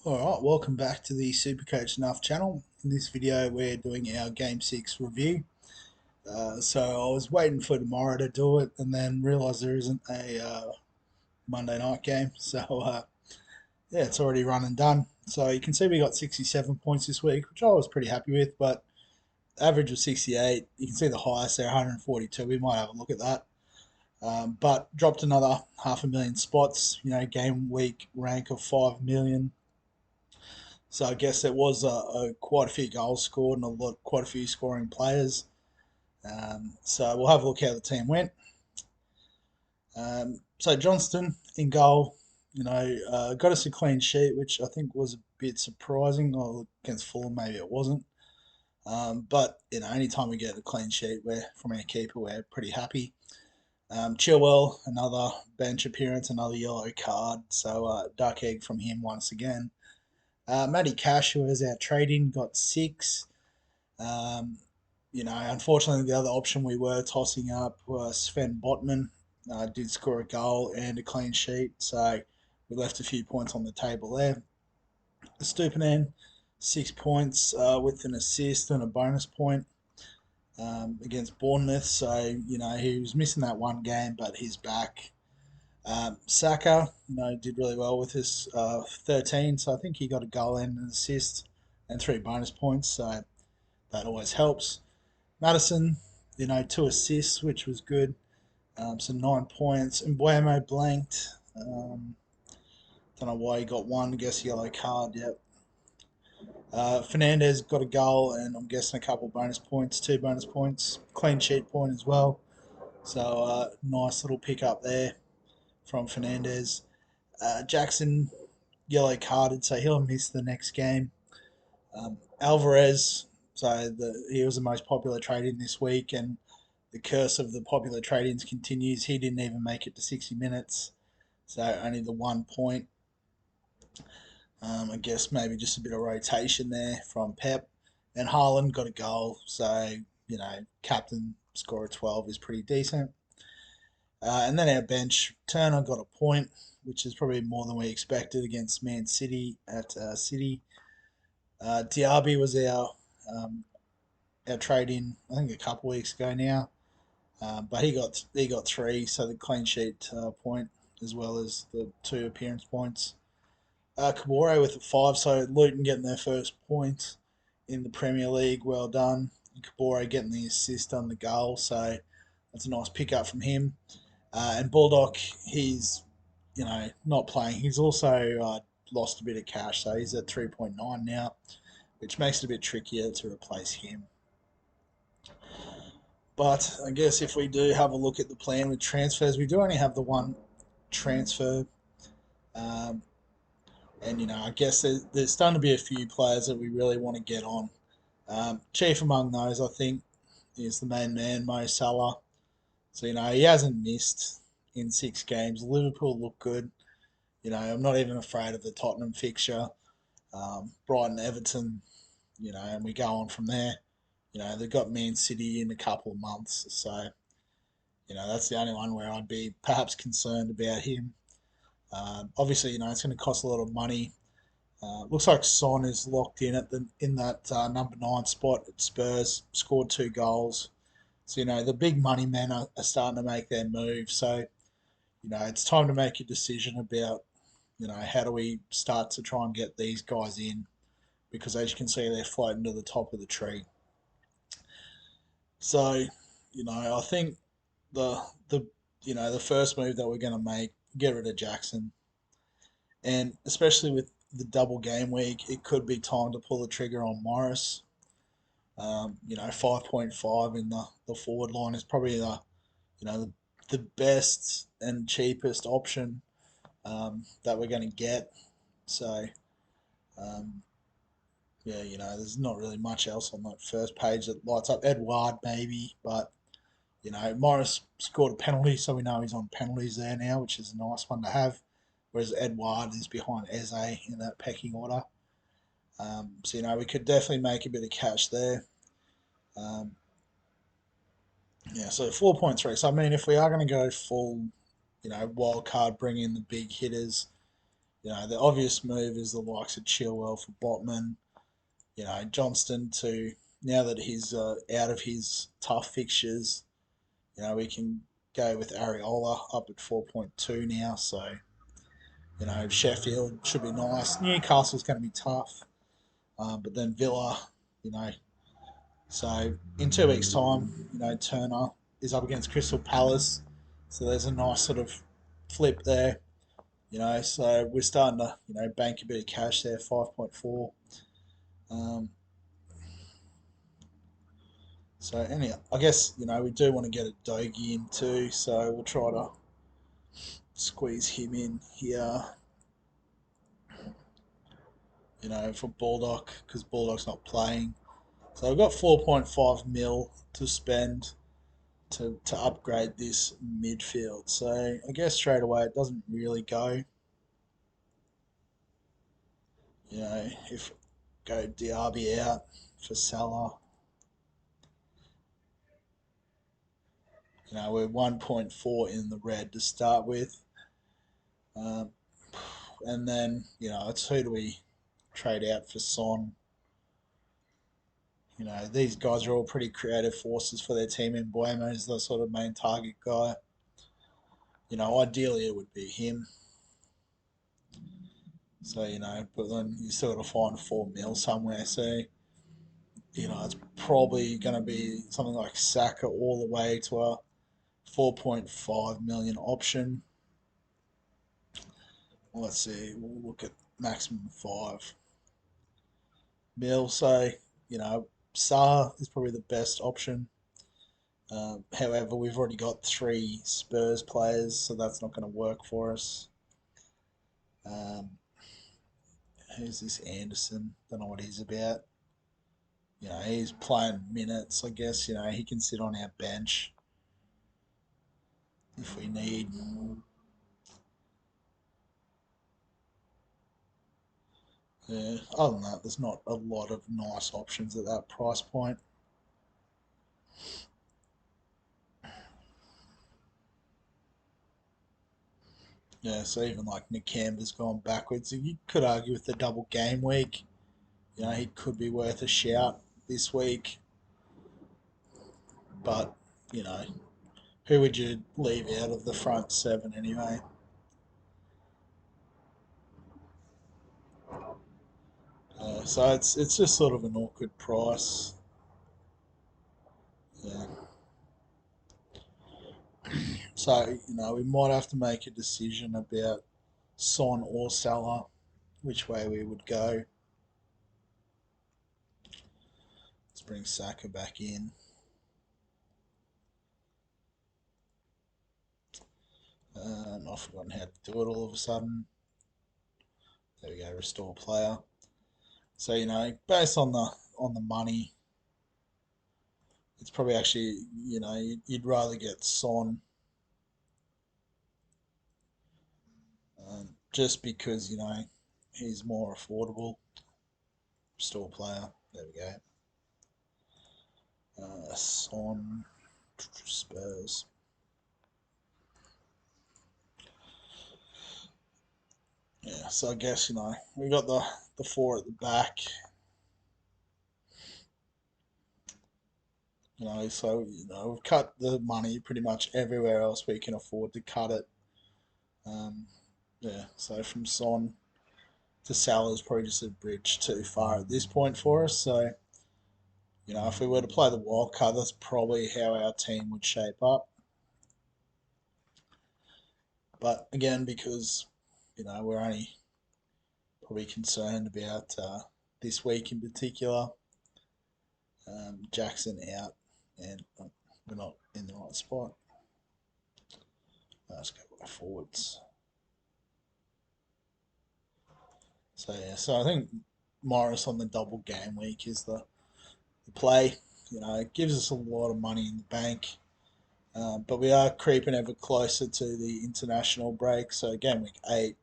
Alright, welcome back to the Supercoach Nuff channel. In this video we're doing our Game 6 review. So I was waiting for tomorrow to do it and then realised there isn't a Monday night game. So yeah, it's already run and done. So you can see we got 67 points this week, which I was pretty happy with, but average was 68. You can see the highest there, 142. We might have a look at that. But dropped another half a million spots, game week rank of 5 million. So I guess there was quite a few goals scored and quite a few scoring players. So we'll have a look how the team went. So Johnston in goal, got us a clean sheet, which I think was a bit surprising. Or against Fulham, maybe it wasn't. But anytime we get a clean sheet, from our keeper, we're pretty happy. Chilwell, another bench appearance, another yellow card. So duck egg from him once again. Matty Cash, who was our trading, got 6. Um, unfortunately, the other option we were tossing up was Sven Botman. Did score a goal and a clean sheet, so we left a few points on the table there. Stupinan, 6 points with an assist and a bonus point against Bournemouth. So he was missing that one game, but he's back. Saka, did really well with his 13, so I think he got a goal and an assist and 3 bonus points, so that always helps. Madison, 2 assists, which was good, so 9 points. And Buemo blanked. Don't know why he got one. I guess yellow card. Yep. Fernandez got a goal, and I'm guessing a couple bonus points, 2 bonus points, clean sheet point as well. So nice little pick up there from Fernandez. Jackson yellow carded, so he'll miss the next game. Alvarez, he was the most popular trade in this week, and the curse of the popular trade-ins continues. He didn't even make it to 60 minutes, so only the 1 point. I guess maybe just a bit of rotation there from Pep. And Haaland got a goal, so captain score of 12 is pretty decent. And then our bench, Turner got a point, which is probably more than we expected against Man City at City. Diaby was our trade in, I think, a couple of weeks ago now. But he got 3, so the clean sheet point as well as the 2 appearance points. Kabore with a 5, so Luton getting their first point in the Premier League. Well done. Kabore getting the assist on the goal, so that's a nice pick up from him. And Baldock, he's not playing. He's also lost a bit of cash, so he's at 3.9 now, which makes it a bit trickier to replace him. But I guess if we do have a look at the plan with transfers, we do only have the one transfer. Um, and, I guess there's starting to be a few players that we really want to get on. Chief among those, I think, is the main man, Mo Salah. So, he hasn't missed in 6 games. Liverpool look good. I'm not even afraid of the Tottenham fixture. Brighton, Everton, and we go on from there. They've got Man City in a couple of months, so that's the only one where I'd be perhaps concerned about him. Obviously, it's going to cost a lot of money. Looks like Son is locked in in that number 9 spot at Spurs. Scored 2 goals, so the big money men are starting to make their move. So it's time to make a decision about how do we start to try and get these guys in, because as you can see, they're floating to the top of the tree. So, I think the first move that we're going to make, get rid of Jackson, and especially with the double game week, it could be time to pull the trigger on Morris. 5.5 in the forward line is probably the best and cheapest option that we're going to get. So, um, yeah, there's not really much else on that first page that lights up. Edouard maybe, but Morris scored a penalty, so we know he's on penalties there now, which is a nice one to have. Whereas Edouard is behind Eze in that pecking order. So we could definitely make a bit of cash there. Um, yeah, so 4.3. So I mean, if we are going to go full, wild card, bring in the big hitters, The obvious move is the likes of Chilwell for Botman. Johnston to now that he's out of his tough fixtures. We can go with Areola up at 4.2 now. So Sheffield should be nice. Newcastle's going to be tough, but then Villa. You know, so in 2 weeks' time, Turner is up against Crystal Palace. So there's a nice sort of flip there. So we're starting to bank a bit of cash there, 5.4. Um, so anyhow, I guess we do want to get a Dogie in too. So we'll try to squeeze him in here. For Baldock because Baldock's not playing. So we've got 4.5 mil to spend to upgrade this midfield. So I guess straight away it doesn't really go. If go Diaby out for Salah, we're 1.4 in the red to start with. And then, it's who do we trade out for Son? These guys are all pretty creative forces for their team, and Buemo is the sort of main target guy. Ideally it would be him. So, but then you still got to find 4 mil somewhere. So, it's probably going to be something like Saka all the way to a 4.5 million option. Let's see, we'll look at maximum 5 mil. So, Saar is probably the best option. However, we've already got 3 Spurs players, so that's not going to work for us. Who's this Anderson? Don't know what he's about. He's playing minutes, I guess. He can sit on our bench if we need. Yeah, other than that, there's not a lot of nice options at that price point. Yeah, so even like Nakamba's gone backwards. You could argue with the double game week. He could be worth a shout this week. But, you know, who would you leave out of the front 7 anyway? So it's just sort of an awkward price. Yeah. So, we might have to make a decision about Son or Salah, which way we would go. Let's bring Saka back in. I've forgotten how to do it all of a sudden. There we go, restore player. So, based on the money, it's probably actually, you'd rather get Son, just because, he's more affordable. Restore player. There we go. Son, Spurs. Yeah, so I guess, we got the 4 at the back. So, we've cut the money pretty much everywhere else we can afford to cut it. Yeah, so from Son to Salah is probably just a bridge too far at this point for us. So, if we were to play the wild card, that's probably how our team would shape up. But again, because, we're only probably concerned about this week in particular, Jackson out, and we're not in the right spot. Let's go by forwards. So yeah, so I think Morris on the double game week is the play. It gives us a lot of money in the bank, but we are creeping ever closer to the international break. So game week 8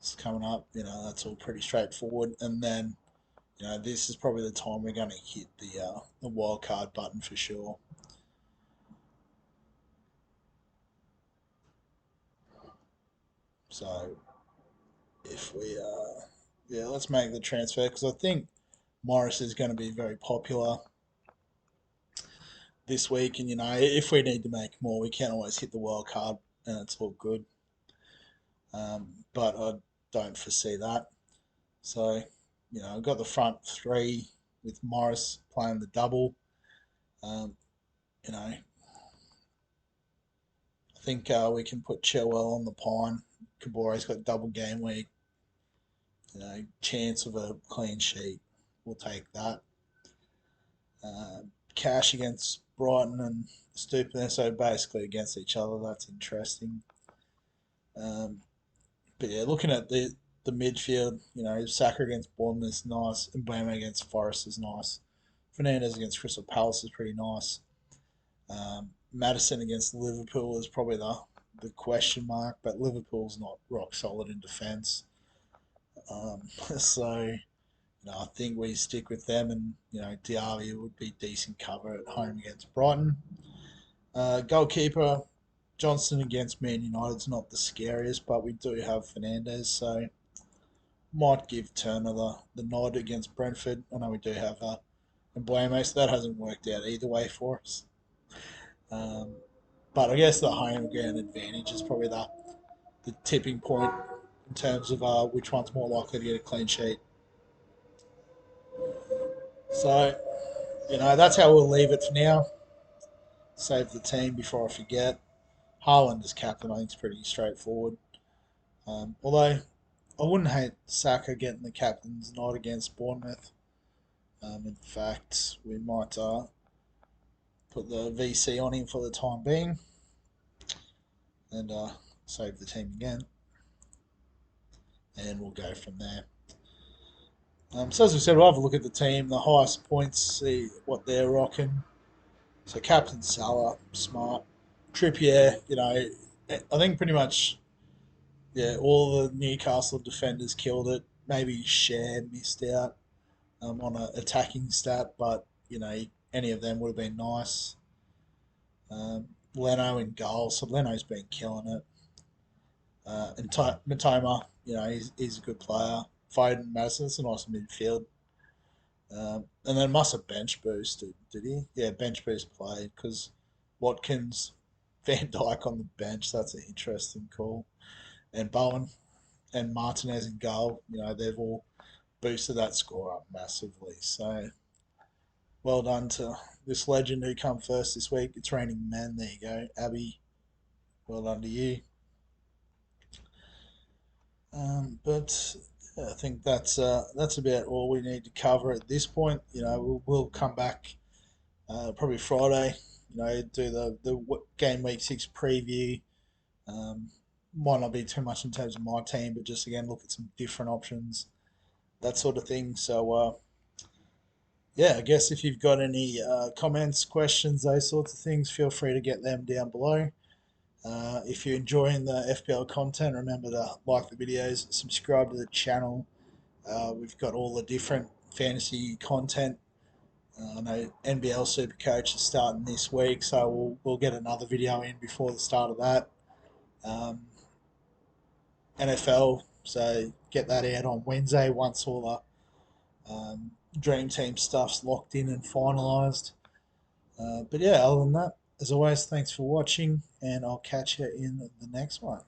is coming up. That's all pretty straightforward, and then this is probably the time we're going to hit the wild card button for sure. So if we yeah, let's make the transfer because I think Morris is going to be very popular this week, and if we need to make more, we can always hit the wild card, and it's all good. But I don't foresee that. So, I've got the front three with Morris playing the double. Um, I think we can put Chilwell on the pine. Cabore's got double game week. Chance of a clean sheet. We'll take that. Cash against Brighton and Stupid, so basically against each other. That's interesting. Um, but yeah, looking at the midfield, Saka against Bournemouth is nice, and Mbeumo against Forest is nice. Fernandez against Crystal Palace is pretty nice. Madison against Liverpool is probably the question mark, but Liverpool's not rock solid in defence. So I think we stick with them, and Diaby would be decent cover at home against Brighton. Goalkeeper Johnston against Man United's not the scariest, but we do have Fernandez, so might give Turner the nod against Brentford. I know we do have Mbeumo, so that hasn't worked out either way for us. Um, but I guess the home ground advantage is probably the tipping point in terms of which one's more likely to get a clean sheet. So, that's how we'll leave it for now. Save the team before I forget. Haaland as captain, I think, is pretty straightforward. Although I wouldn't hate Saka getting the captain's nod against Bournemouth. In fact, we might put the VC on him for the time being and save the team again. And we'll go from there. So as we said, we'll have a look at the team, the highest points, see what they're rocking. So Captain Salah, smart. Trippier, I think pretty much, yeah, all the Newcastle defenders killed it. Maybe Share missed out on an attacking stat, but, any of them would have been nice. Leno in goal, so Leno's been killing it. And Matoma, he's a good player. Foden, Madison, it's a nice midfield. And then must have bench boosted, did he? Yeah, bench boost played because Watkins, Van Dijk on the bench. That's an interesting call. And Bowen and Martinez in goal. They've all boosted that score up massively. So well done to this legend who come first this week. It's raining men. There you go, Abby. Well done to you. But yeah, I think that's about all we need to cover at this point. We'll come back probably Friday. Do the game week 6 preview. Um, might not be too much in terms of my team, but just again look at some different options, that sort of thing. So yeah, I guess if you've got any comments, questions, those sorts of things, feel free to get them down below. If you're enjoying the FPL content, remember to like the videos, subscribe to the channel. We've got all the different fantasy content. I know NBL Supercoach is starting this week, so we'll get another video in before the start of that. NFL, so get that out on Wednesday once all the Dream Team stuff's locked in and finalised. But yeah, other than that, as always, thanks for watching, and I'll catch you in the next one.